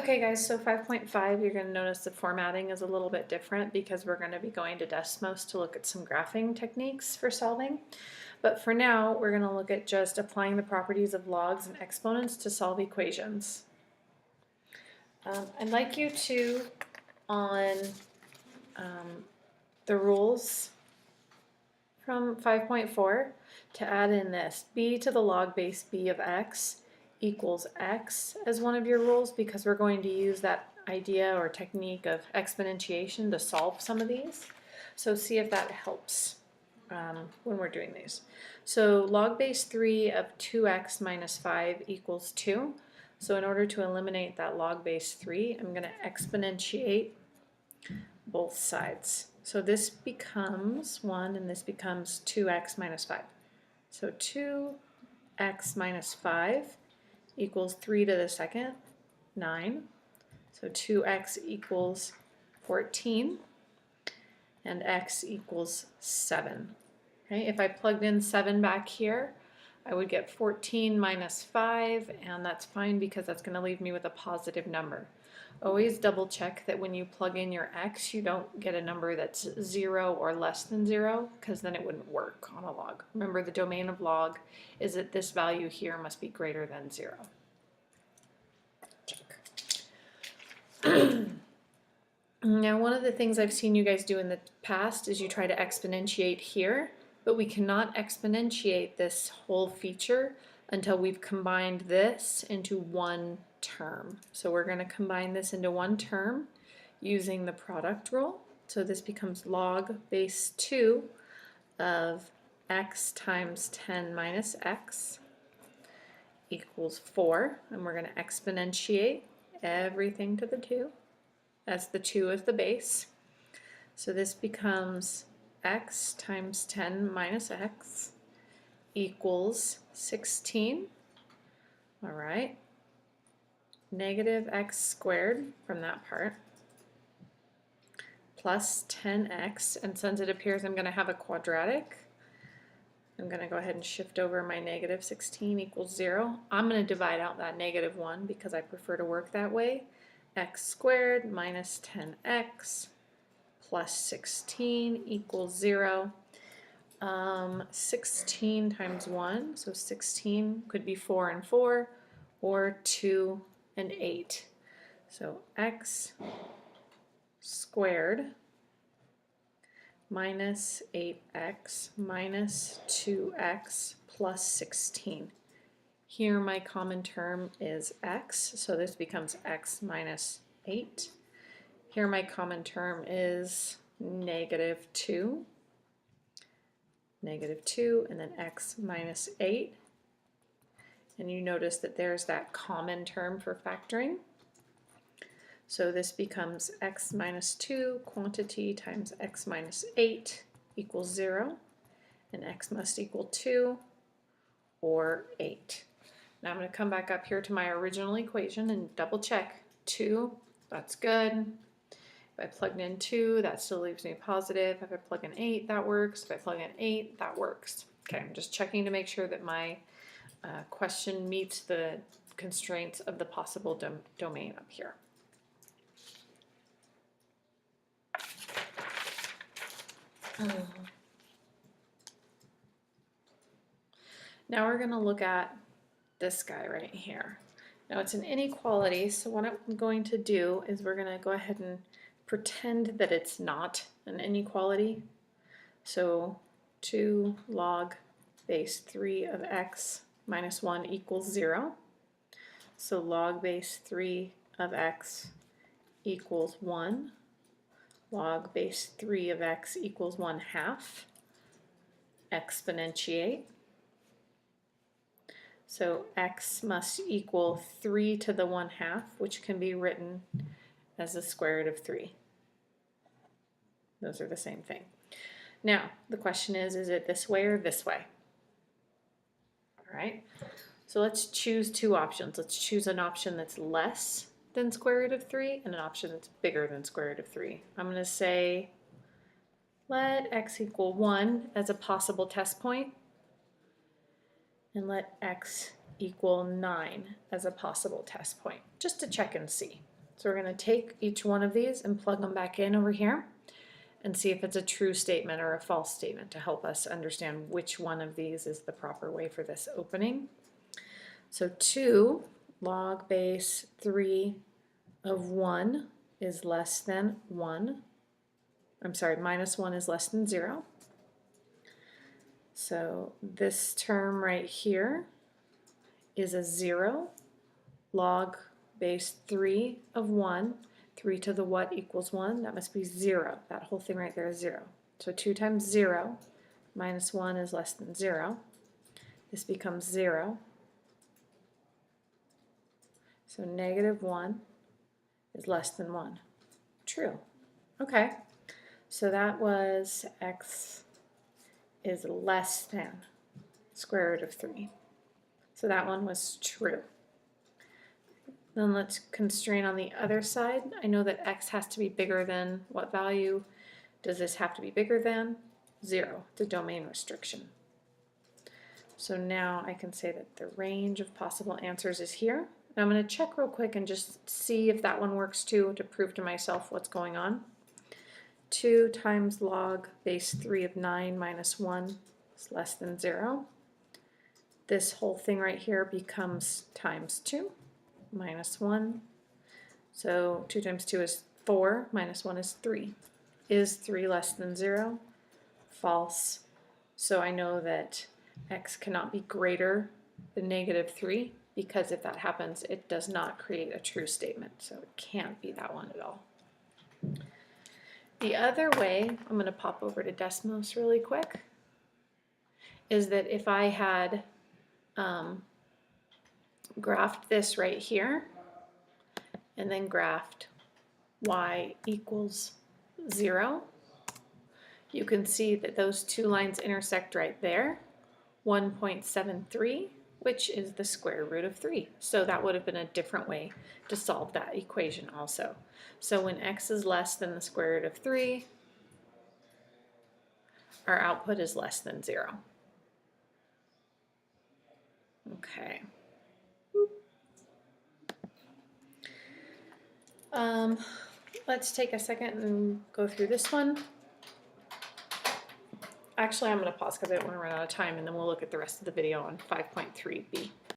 Okay guys, so 5.5, you're going to notice the formatting is a little bit different because we're going to be going to Desmos to look at some graphing techniques for solving. But for now, we're going to look at just applying the properties of logs and exponents to solve equations. I'd like you to, on the rules from 5.4, to add in this, b to the log base b of x equals x as one of your rules, because we're going to use that idea or technique of exponentiation to solve some of these. So see if that helps when we're doing these. So log base 3 of 2x minus 5 equals 2. So in order to eliminate that log base 3, I'm going to exponentiate both sides. So this becomes 1 and this becomes 2x minus 5. So 2x minus 5 equals 3 to the second, 9. So 2x equals 14, and x equals 7. Okay, if I plugged in 7 back here, I would get 14 minus 5, and that's fine because that's going to leave me with a positive number. Always double check that when you plug in your x, you don't get a number that's 0 or less than 0, because then it wouldn't work on a log. Remember, the domain of log is that this value here must be greater than 0. Now, one of the things I've seen you guys do in the past is you try to exponentiate here, but we cannot exponentiate this whole feature until we've combined this into one term. So we're going to combine this into one term using the product rule. So this becomes log base 2 of x times 10 minus x equals 4, and we're going to exponentiate everything to the 2 as the 2 is the base. So this becomes x times 10 minus x equals 16. All right. Negative x squared from that part plus 10x, and since it appears I'm going to have a quadratic, I'm going to go ahead and shift over my negative 16 equals 0. I'm going to divide out that negative 1 because I prefer to work that way. X squared minus 10x plus 16 equals 0. 16 times 1, so 16 could be 4 and 4, or 2 and 8. So x squared minus 8x minus 2x plus 16. Here my common term is x, so this becomes x minus 8. Here my common term is negative 2, and then x minus 8. And you notice that there's that common term for factoring. So this becomes x minus 2 quantity times x minus 8 equals 0, and x must equal 2 or 8. Now I'm going to come back up here to my original equation and double check. 2, that's good. If I plugged in 2, that still leaves me positive. If I plug in 8, that works. If I plug in 8, that works. Okay, I'm just checking to make sure that my question meets the constraints of the possible domain up here. Now we're going to look at this guy right here. Now it's an inequality, so what I'm going to do is we're going to go ahead and pretend that it's not an inequality. So 2 log base 3 of x minus 1 equals 0. So log base 3 of x equals 1. Log base 3 of x equals 1/2. Exponentiate. So x must equal 3 to the 1/2, which can be written as the square root of 3. Those are the same thing. Now, the question is it this way or this way? All right, so let's choose two options. Let's choose an option that's less than square root of 3 and an option that's bigger than square root of 3. I'm going to say let x equal 1 as a possible test point, and let x equal 9 as a possible test point, just to check and see. So we're going to take each one of these and plug them back in over here and see if it's a true statement or a false statement to help us understand which one of these is the proper way for this opening. So 2 log base 3 of 1 is less than 1. I'm sorry, minus 1 is less than 0. So this term right here is a 0. Log base 3 of 1, 3 to the what equals 1? That must be 0. That whole thing right there is 0. So 2 times 0 minus 1 is less than 0. This becomes 0. So negative 1 is less than 1. True. Okay. So that was x is less than square root of 3. So that one was true. Then let's constrain on the other side. I know that x has to be bigger than what value? Does this have to be bigger than? 0, the domain restriction. So now I can say that the range of possible answers is here. And I'm going to check real quick and just see if that one works too to prove to myself what's going on. 2 times log base 3 of 9 minus 1 is less than 0. This whole thing right here becomes times 2 minus 1. So 2 times 2 is 4, minus 1 is 3. Is 3 less than 0? False. So I know that x cannot be greater than negative 3, because if that happens, it does not create a true statement. So it can't be that one at all. The other way, I'm going to pop over to Desmos really quick, is that if I had graphed this right here and then graphed y equals 0, you can see that those two lines intersect right there, 1.73, which is the square root of 3. So that would have been a different way to solve that equation also. So when x is less than the square root of 3, our output is less than 0. Okay. Let's take a second and go through this one. Actually, I'm going to pause because I don't want to run out of time, and then we'll look at the rest of the video on 5.3b.